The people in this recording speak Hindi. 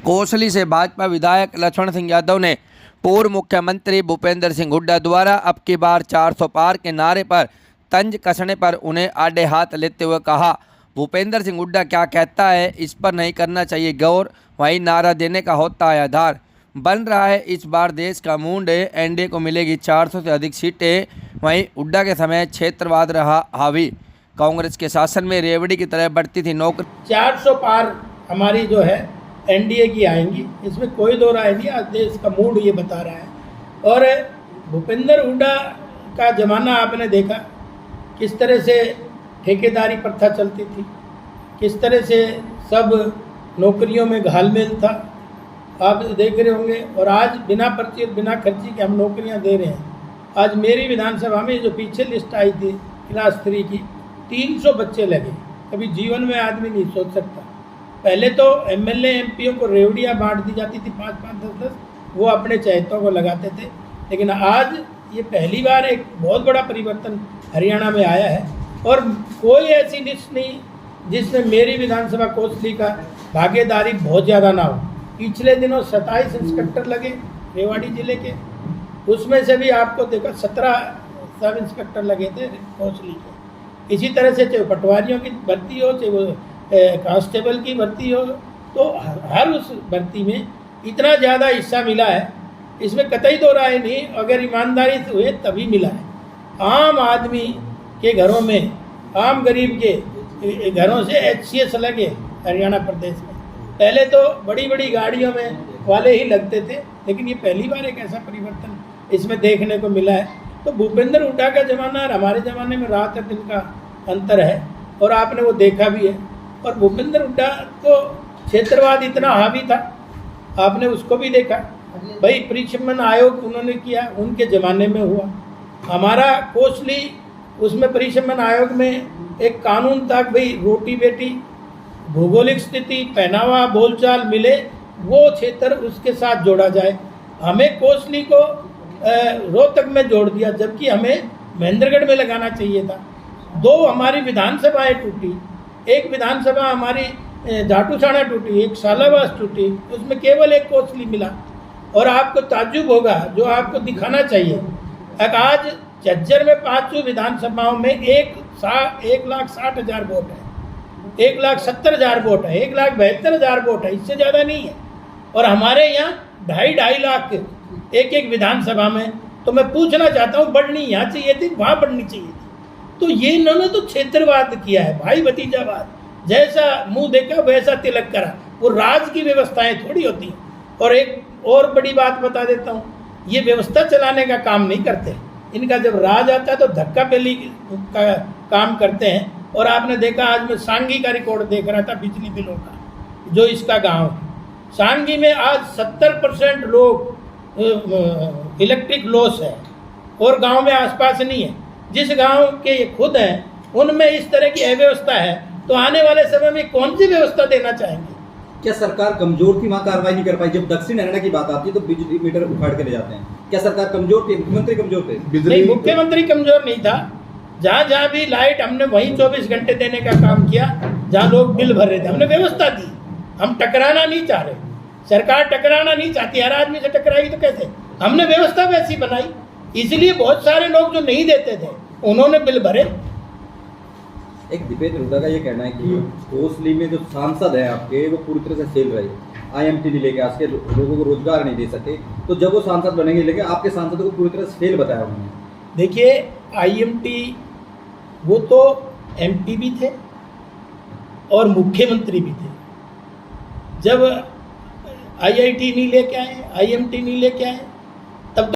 कोसली से भाजपा विधायक लक्ष्मण सिंह यादव ने पूर्व मुख्यमंत्री भूपेंद्र सिंह हुड्डा द्वारा अब की बार 400 पार के नारे पर तंज कसने पर उन्हें आड़े हाथ लेते हुए कहा, भूपेंद्र सिंह हुड्डा क्या कहता है इस पर नहीं करना चाहिए गौर, वही नारा देने का होता है आधार। बन रहा है इस बार देश का मूड, एनडीए को मिलेगी 400 से अधिक सीटें। वहीं हुड्डा के समय क्षेत्रवाद रहा हावी, कांग्रेस के शासन में रेवड़ी की तरह बढ़ती थी नौकरी। 400 पार हमारी जो है एनडीए की आएंगी, इसमें कोई दो राय नहीं। आज देश का मूड ये बता रहा है। और भूपेंद्र हुड्डा का ज़माना आपने देखा, किस तरह से ठेकेदारी प्रथा चलती थी, किस तरह से सब नौकरियों में घालमेल था, आप देख रहे होंगे। और आज बिना पर्ची और बिना खर्ची के हम नौकरियां दे रहे हैं। आज मेरी विधानसभा में जो पीछे लिस्ट आई थी क्लास 3 की, 300 बच्चे लगे। कभी जीवन में आदमी नहीं सोच सकता। पहले तो एमएलए एमपीओ को रेवड़ियाँ बांट दी जाती थी 5-5, 10-10, वो अपने चहेतों को लगाते थे। लेकिन आज ये पहली बार एक बहुत बड़ा परिवर्तन हरियाणा में आया है। और कोई ऐसी लिस्ट नहीं जिसमें मेरी विधानसभा कोसली का भागीदारी बहुत ज़्यादा ना हो। पिछले दिनों 27 इंस्पेक्टर लगे रेवाड़ी जिले के, उसमें से भी आपको देखा 17 सब इंस्पेक्टर लगे थे कोसली के। इसी तरह से चाहे पटवारियों की भर्ती हो, चाहे वो कांस्टेबल की भर्ती हो, तो हर उस भर्ती में इतना ज़्यादा हिस्सा मिला है, इसमें कतई दो राय नहीं। अगर ईमानदारी से हुए तभी मिला है। आम आदमी के घरों में, आम गरीब के घरों से HCS लगे हरियाणा प्रदेश में। पहले तो बड़ी बड़ी गाड़ियों में वाले ही लगते थे, लेकिन ये पहली बार एक ऐसा परिवर्तन इसमें देखने को मिला है। तो भूपेंद्र हुड्डा का ज़माना और हमारे ज़माने में रात और दिन का अंतर है, और आपने वो देखा भी है। और भूपेंद्र हुड्डा तो क्षेत्रवाद इतना हावी था, आपने उसको भी देखा। भाई परिक्षमन आयोग उन्होंने किया, उनके ज़माने में हुआ। हमारा कोसली, उसमें परिक्षमन आयोग में एक कानून था, भाई रोटी बेटी, भौगोलिक स्थिति, पहनावा, बोलचाल मिले, वो क्षेत्र उसके साथ जोड़ा जाए। हमें कोसली को रोहतक में जोड़ दिया, जबकि हमें महेंद्रगढ़ में लगाना चाहिए था। 2 हमारी विधानसभाएं टूटी, एक विधानसभा हमारी जाटूसाना टूटी, एक सालावास टूटी, उसमें केवल एक कोसली मिला। और आपको ताज्जुब होगा, जो आपको दिखाना चाहिए, आज झज्जर में 5 विधानसभाओं में 1,60,000 वोट है, 1,70,000 वोट है, 1,72,000 वोट है, इससे ज़्यादा नहीं है। और हमारे यहाँ 2.5 लाख एक विधानसभा में। तो मैं पूछना चाहता हूँ, बढ़नी यहाँ चाहिए थी, वहाँ बढ़नी चाहिए थी। तो ये इन्होंने तो क्षेत्रवाद किया है, भाई भतीजावाद। जैसा मुंह देखा वैसा तिलक करा। वो राज की व्यवस्थाएं थोड़ी होती हैं। और एक और बड़ी बात बता देता हूँ, ये व्यवस्था चलाने का काम नहीं करते। इनका जब राज आता है तो धक्का पेली का काम करते हैं। और आपने देखा, आज मैं सांगी का रिकॉर्ड देख रहा था बिजली बिलों का, जो इसका गाँव है। सांगी में आज 70% लोग इलेक्ट्रिक लॉस है, और गांव में आसपास नहीं है। जिस गांव के ये खुद हैं, उनमें इस तरह की अव्यवस्था है, तो आने वाले समय में कौन सी व्यवस्था देना चाहेंगे? क्या सरकार कमजोर थी, वहाँ कार्रवाई नहीं कर पाई? जब दक्षिण हरियाणा की बात आती है तो बिजली मीटर उखाड़ के ले जाते हैं। क्या सरकार कमजोर थी? मुख्यमंत्री कमजोर थे? नहीं, मुख्यमंत्री कमजोर नहीं था। जहाँ जहाँ भी लाइट, हमने वहीं 24 घंटे देने का काम किया जहाँ लोग बिल भर रहे थे। हमने व्यवस्था दी, हम टकराना नहीं चाह रहे। सरकार टकराना नहीं चाहती, हर आदमी से टकराएगी तो कैसे? हमने व्यवस्था वैसी बनाई, इसलिए बहुत सारे लोग जो नहीं देते थे उन्होंने बिल भरे। एक दीपेंद्र हुड्डा का ये कहना है कि कोसली में जो सांसद हैं आपके, वो पूरी तरह से फेल रहे, IMT नहीं लेके आज के लोगों को रोजगार नहीं दे सके। तो जब वो सांसद बनेंगे, लेकिन आपके सांसद को पूरी तरह से फेल बताया उन्होंने। देखिए, IMT वो तो MP भी थे और मुख्यमंत्री भी थे। जब IIT नहीं लेके आए, IMT नहीं लेके आए,